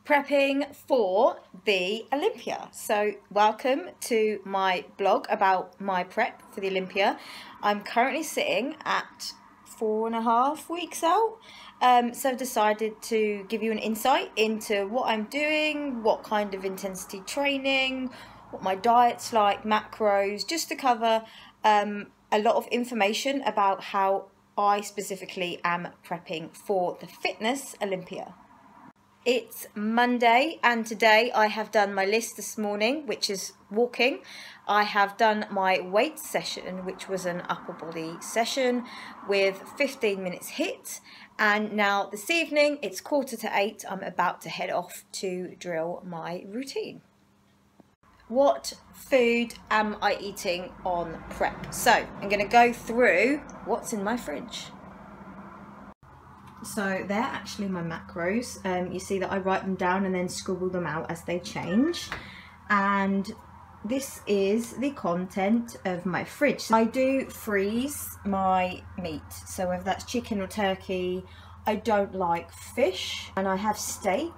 prepping for the Olympia. So welcome to my blog about my prep for the Olympia. I'm currently sitting at 4.5 weeks out, so I've decided to give you an insight into what I'm doing, what kind of intensity training, what my diet's like, macros, just to cover a lot of information about how I specifically am prepping for the fitness Olympia. It's Monday and today I have done my list this morning, which is walking. I have done my weight session, which was an upper body session with 15 minutes HIIT. And now this evening, it's 7:45, I'm about to head off to drill my routine. What food am I eating on prep? So I'm going to go through what's in my fridge. So they're actually my macros. You see that I write them down and then scribble them out as they change. And this is the content of my fridge. So I do freeze my meat. So whether that's chicken or turkey, I don't like fish. And I have steak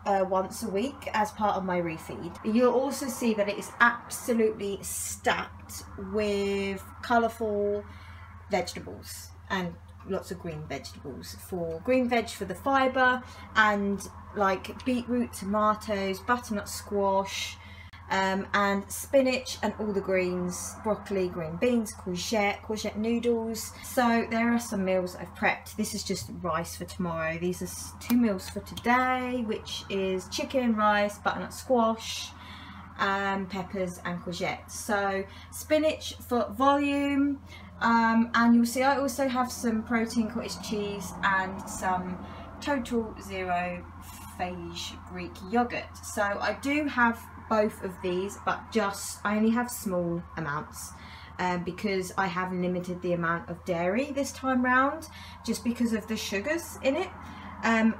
once a week as part of my refeed. You'll also see that it is absolutely stacked with colourful vegetables and lots of green vegetables. For green veg for the fibre, and like beetroot, tomatoes, butternut squash, and spinach and all the greens, broccoli, green beans, courgette noodles. So there are some meals I've prepped. This is just rice for tomorrow. These are 2 meals for today, which is chicken, rice, butternut squash, peppers and courgettes. So spinach for volume, and you'll see I also have some protein cottage cheese and some Total Zero Phage Greek yogurt. So I do have both of these, but I only have small amounts because I have limited the amount of dairy this time round, just because of the sugars in it.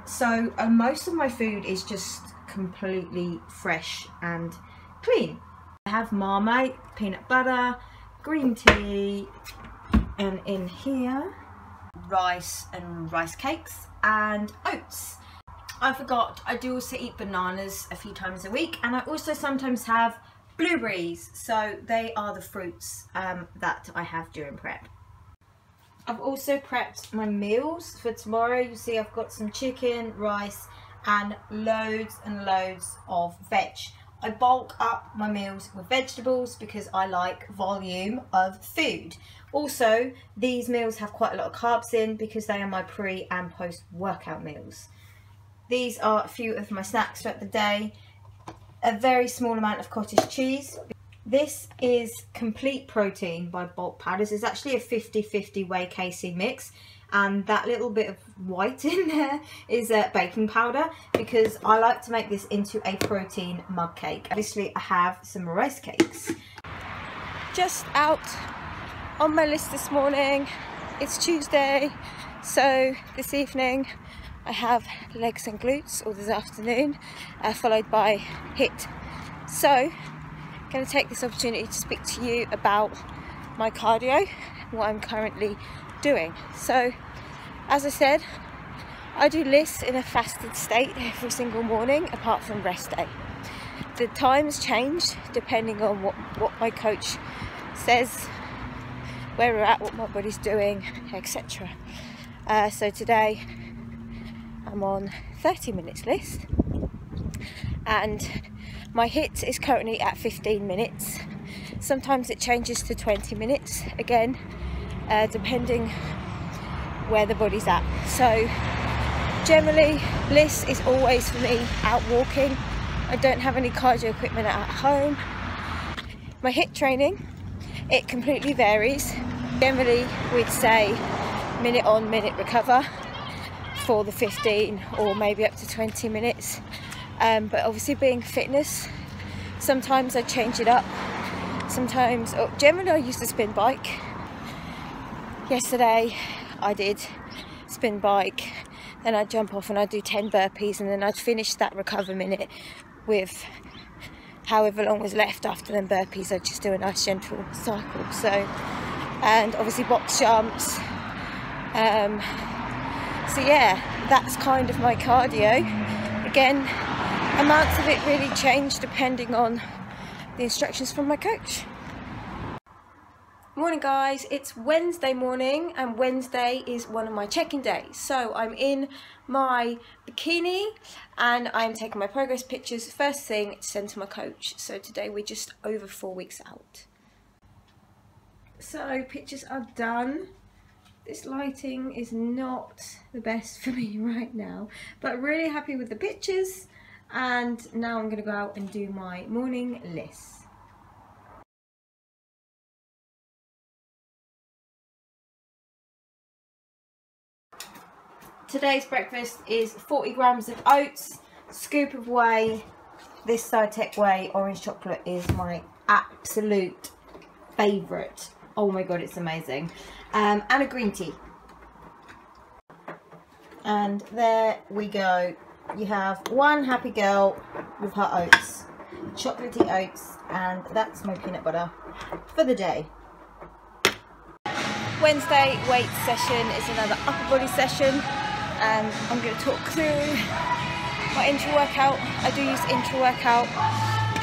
So most of my food is just completely fresh and clean. I have Marmite, peanut butter, green tea, and in here rice and rice cakes and oats. I forgot, I do also eat bananas a few times a week, and I also sometimes have blueberries. So they are the fruits that I have during prep. I've also prepped my meals for tomorrow. You see I've got some chicken, rice and loads of veg. I bulk up my meals with vegetables because I like volume of food. Also, these meals have quite a lot of carbs in because they are my pre and post workout meals. These are a few of my snacks throughout the day. A very small amount of cottage cheese. This is Complete Protein by Bulk Powders. It's actually a 50-50 whey casein mix. And that little bit of white in there is baking powder, because I like to make this into a protein mug cake. Obviously I have some rice cakes. Just out on my list this morning, it's Tuesday, so this evening I have legs and glutes, or this afternoon, followed by HIIT. So I'm going to take this opportunity to speak to you about my cardio, what I'm currently doing. So as I said, I do lists in a fasted state every single morning apart from rest day. The times change depending on what my coach says, where we're at, what my body's doing, etc. So today I'm on 30 minutes list, and my HIIT is currently at 15 minutes. Sometimes it changes to 20 minutes again, depending where the body's at. So generally list is always for me out walking. I don't have any cardio equipment at home. My HIIT training, it completely varies. Generally we'd say minute on, minute recover for the 15 or maybe up to 20 minutes. But obviously being fitness, sometimes I change it up. Sometimes, generally I use the spin bike. Yesterday I did spin bike, then I'd jump off and I'd do 10 burpees, and then I'd finish that recover minute with however long was left after them burpees. I'd just do a nice gentle cycle. So, and obviously box jumps. So yeah, that's kind of my cardio. again, amounts of it really change depending on the instructions from my coach. Morning guys, it's Wednesday morning and Wednesday is one of my check-in days. So I'm in my bikini and I'm taking my progress pictures first thing to send to my coach. So today we're just over 4 weeks out. So pictures are done. This lighting is not the best for me right now, but really happy with the pictures, and now I'm going to go out and do my morning list. Today's breakfast is 40 grams of oats, scoop of whey. This Cytec whey orange chocolate is my absolute favourite. Oh my god, it's amazing. And a green tea. And there we go. You have one happy girl with her oats, chocolatey oats, and that's my peanut butter for the day. Wednesday weight session is another upper body session, and I'm going to talk through my intra workout. I do use intra workout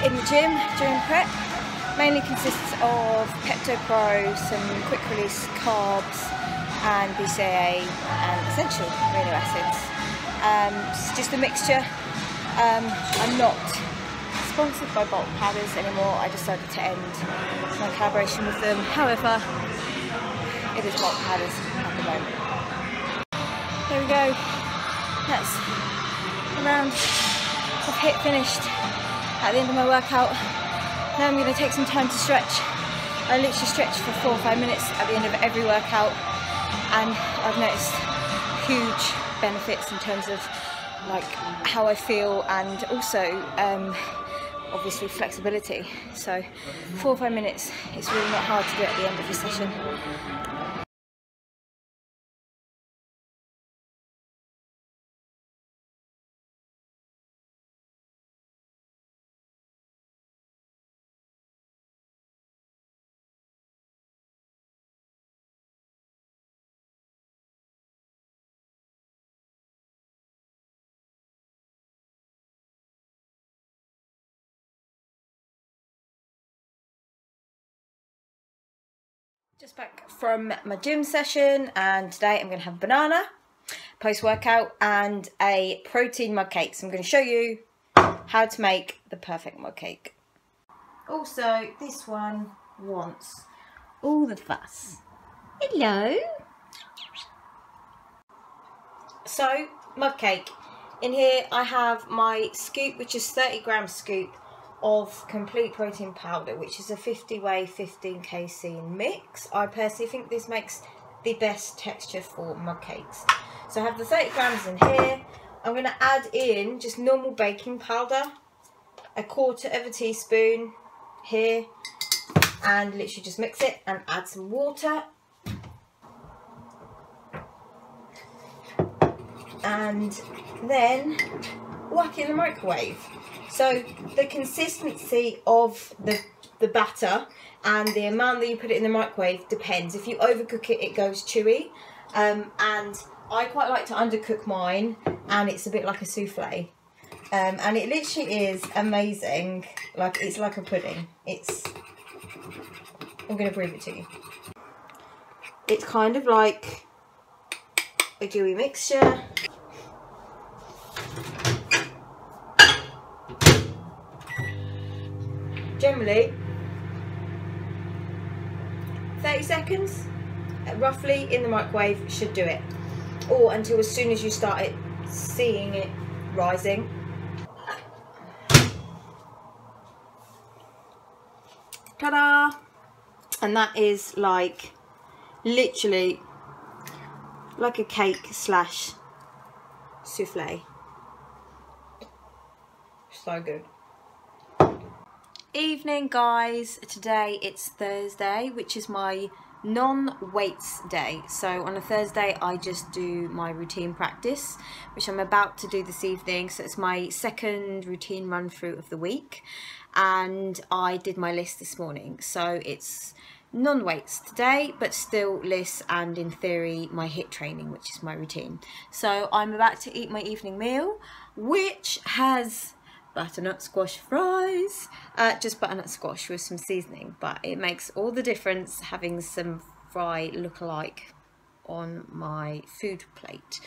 in the gym during prep. Mainly consists of Pepto Pro, some quick release carbs, and BCAA and essential amino acids. It's just a mixture. I'm not sponsored by bulk powders anymore. I decided to end my collaboration with them. However, it is bulk powders at the moment. There we go. That's a round of HIIT finished at the end of my workout. Now I'm going to take some time to stretch. I literally stretch for 4 or 5 minutes at the end of every workout, and I've noticed huge benefits in terms of like how I feel, and also obviously flexibility. So 4 or 5 minutes, it's really not hard to do at the end of the session. Just back from my gym session, and today I'm going to have a banana post-workout and a protein mug cake. So I'm going to show you how to make the perfect mug cake. Also, this one wants all the fuss. Hello. So, mug cake. In here I have my scoop, which is 30 gram scoop of complete protein powder, which is a 50 whey 15 casein mix. I personally think this makes the best texture for mug cakes. So I have the 30 grams in here. I'm going to add in just normal baking powder, 1/4 of a teaspoon here, and literally just mix it and add some water. And then whack it in the microwave. So the consistency of the batter and the amount that you put it in the microwave depends. If you overcook it, it goes chewy. And I quite like to undercook mine, and it's a bit like a souffle. And it literally is amazing. Like, it's like a pudding. I'm going to prove it to you. It's kind of like a gooey mixture. Generally 30 seconds roughly in the microwave should do it, or until as soon as you start seeing it rising. Ta-da! And that is like literally like a cake slash souffle. So good. Evening guys, today it's Thursday, which is my non-weights day. So on a Thursday I just do my routine practice, which I'm about to do this evening. So it's my second routine run through of the week, and I did my list this morning. So it's non-weights today, but still list and in theory my HIIT training, which is my routine. So I'm about to eat my evening meal. which has butternut squash fries, just butternut squash with some seasoning, but it makes all the difference having some fry look-alike on my food plate.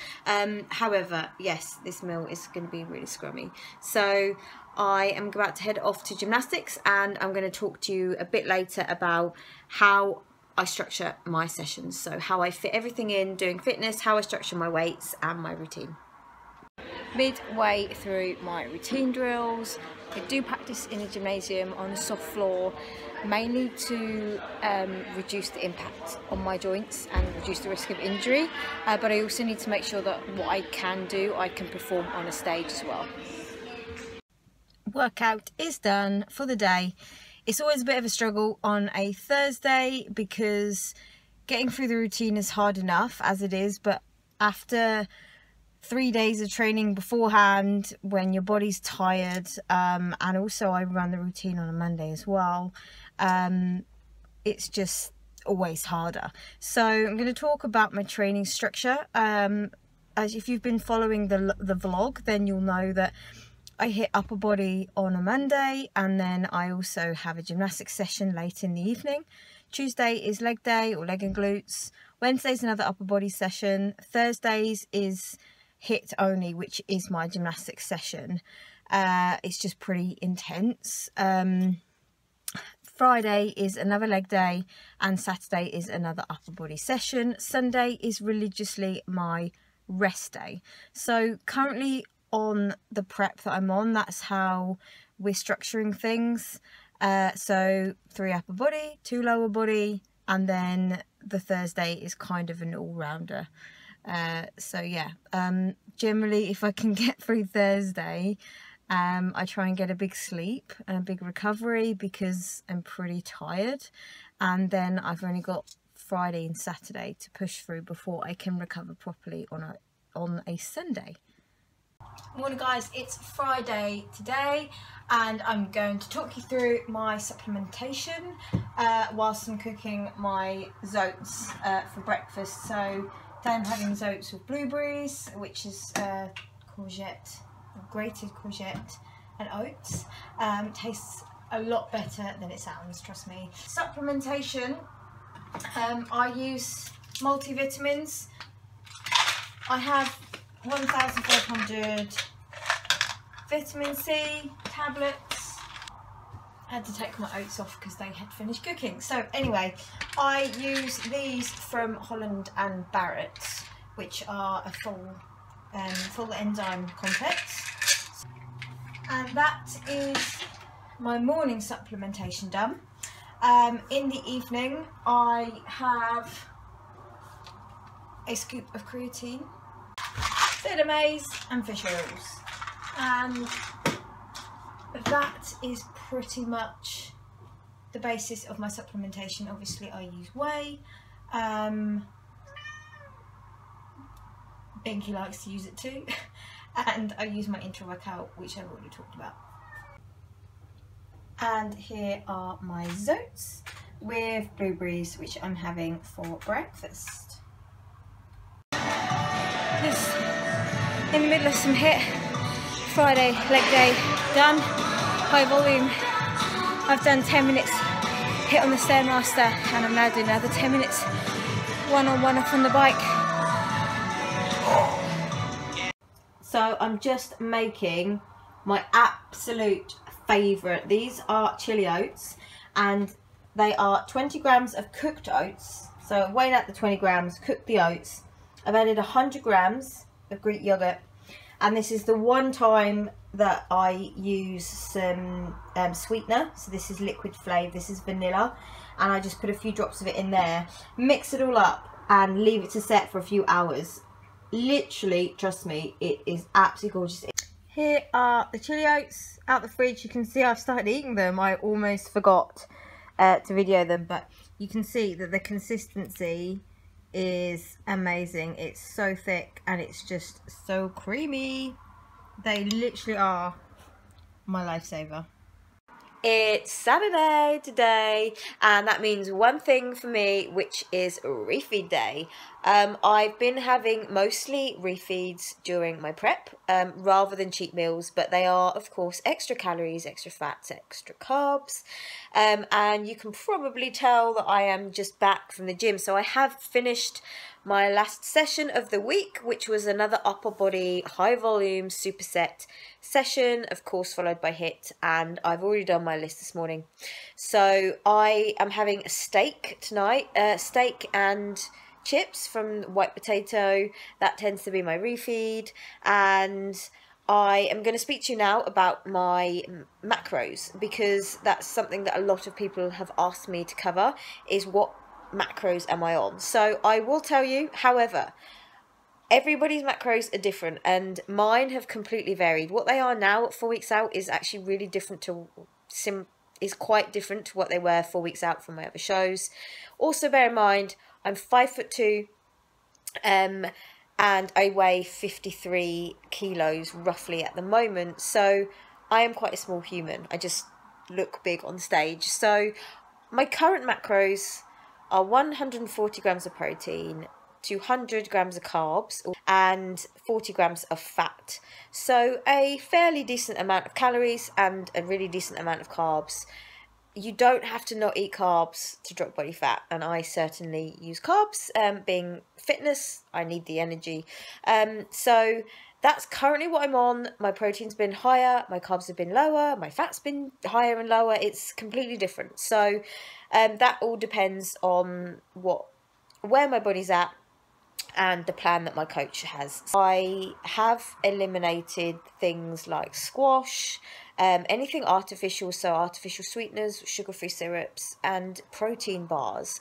However, yes, this meal is going to be really scrummy, so I am about to head off to gymnastics, and I'm going to talk to you a bit later about how I structure my sessions, so how I fit everything in doing fitness, how I structure my weights and my routine. Midway through my routine drills, I do practice in a gymnasium on a soft floor, mainly to reduce the impact on my joints and reduce the risk of injury, but I also need to make sure that what I can do, I can perform on a stage as well. Workout is done for the day. It's always a bit of a struggle on a Thursday because getting through the routine is hard enough as it is, but after 3 days of training beforehand, when your body's tired, and also I run the routine on a Monday as well, it's just always harder. So I'm going to talk about my training structure. As if you've been following the vlog, then you'll know that I hit upper body on a Monday, and then I also have a gymnastics session late in the evening. Tuesday is leg day or leg and glutes. Wednesday's another upper body session. Thursdays is HIIT only, which is my gymnastics session. It's just pretty intense. Friday is another leg day, and Saturday is another upper body session. Sunday is religiously my rest day. So currently on the prep that I'm on, that's how we're structuring things. So 3 upper body, 2 lower body, and then the Thursday is kind of an all-rounder. So yeah, generally if I can get through Thursday, I try and get a big sleep and a big recovery because I'm pretty tired, and then I've only got Friday and Saturday to push through before I can recover properly on a Sunday. Morning guys, it's Friday today, and I'm going to talk you through my supplementation whilst I'm cooking my zoats for breakfast. So today I'm having zoats with blueberries, which is courgette, grated courgette and oats. Tastes a lot better than it sounds, trust me. Supplementation, I use multivitamins. I have 1,500 vitamin C tablets. I had to take my oats off because they had finished cooking. So anyway, I use these from Holland and Barrett, which are a full enzyme complex. And that is my morning supplementation done. In the evening, I have a scoop of creatine, bit of maize and fish oils, and that is pretty much the basis of my supplementation. Obviously I use whey, Binky likes to use it too, and I use my intra-workout, which I've already talked about. And here are my zoats with blueberries, which I'm having for breakfast. This in the middle of some HIIT, Friday leg day done, high volume. I've done 10 minutes HIIT on the Stairmaster, and I'm now doing another 10 minutes one-on-one off on the bike. So I'm just making my absolute favourite. These are chili oats, and they are 20 grams of cooked oats. So I've weighed out the 20 grams, cooked the oats. I've added 100 grams of Greek yogurt, and this is the one time that I use some sweetener. So this is liquid flavour, this is vanilla, and I just put a few drops of it in there, mix it all up and leave it to set for a few hours. Literally, trust me, it is absolutely gorgeous. Here are the chili oats out the fridge. You can see I've started eating them. I almost forgot to video them, but you can see that the consistency is amazing. It's so thick and it's just so creamy. They literally are my lifesaver. It's Saturday today, and that means one thing for me, which is refeed day. I've been having mostly refeeds during my prep, rather than cheat meals, but they are, of course, extra calories, extra fats, extra carbs, and you can probably tell that I am just back from the gym. So I have finished my last session of the week, which was another upper body high volume superset session, of course followed by HIIT, and I've already done my list this morning. So I am having a steak tonight, steak and chips from white potato. That tends to be my refeed, and I am going to speak to you now about my macros, because that's something that a lot of people have asked me to cover, is what macros am I on. So I will tell you, however, everybody's macros are different, and mine have completely varied. What they are now at 4 weeks out is actually really different to is quite different to what they were 4 weeks out from my other shows. Also bear in mind, I'm 5'2", and I weigh 53 kilos roughly at the moment, so I am quite a small human. I just look big on stage. So my current macros are 140 grams of protein, 200 grams of carbs, and 40 grams of fat. So a fairly decent amount of calories and a really decent amount of carbs. You don't have to not eat carbs to drop body fat, and I certainly use carbs. Being fitness, I need the energy. So that's currently what I'm on. My protein's been higher, my carbs have been lower, my fat's been higher and lower. It's completely different. So that all depends on where my body's at and the plan that my coach has. I have eliminated things like squash, anything artificial, so artificial sweeteners, sugar-free syrups, and protein bars.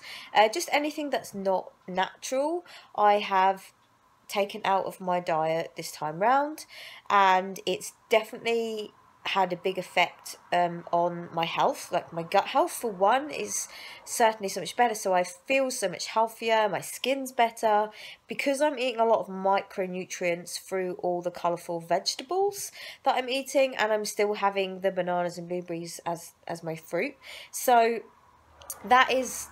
Just anything that's not natural, I have taken out of my diet this time round, and it's definitely had a big effect on my health. Like my gut health, for one, is certainly so much better. So I feel so much healthier, my skin's better, because I'm eating a lot of micronutrients through all the colourful vegetables that I'm eating, and I'm still having the bananas and blueberries as my fruit. So that is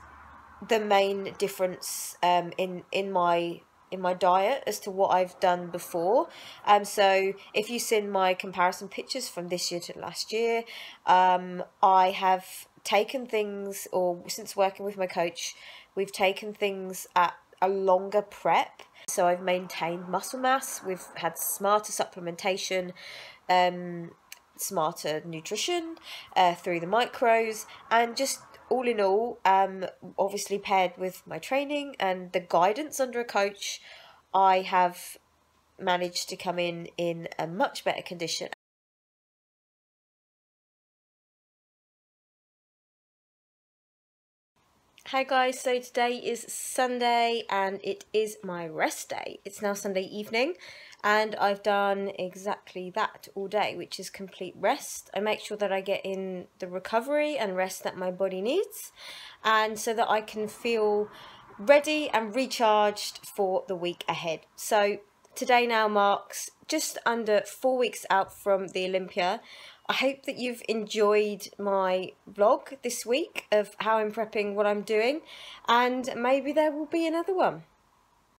the main difference in my diet as to what I've done before. So if you've seen my comparison pictures from this year to last year, I have taken things, or since working with my coach, we've taken things at a longer prep. So I've maintained muscle mass, we've had smarter supplementation, smarter nutrition through the macros, and just all in all, obviously paired with my training and the guidance under a coach, I have managed to come in a much better condition. Hi guys, so today is Sunday and it is my rest day. It's now Sunday evening and I've done exactly that all day, which is complete rest. I make sure that I get in the recovery and rest that my body needs, and so that I can feel ready and recharged for the week ahead. So today now marks just under 4 weeks out from the Olympia. I hope that you've enjoyed my vlog this week of how I'm prepping, what I'm doing, and maybe there will be another one.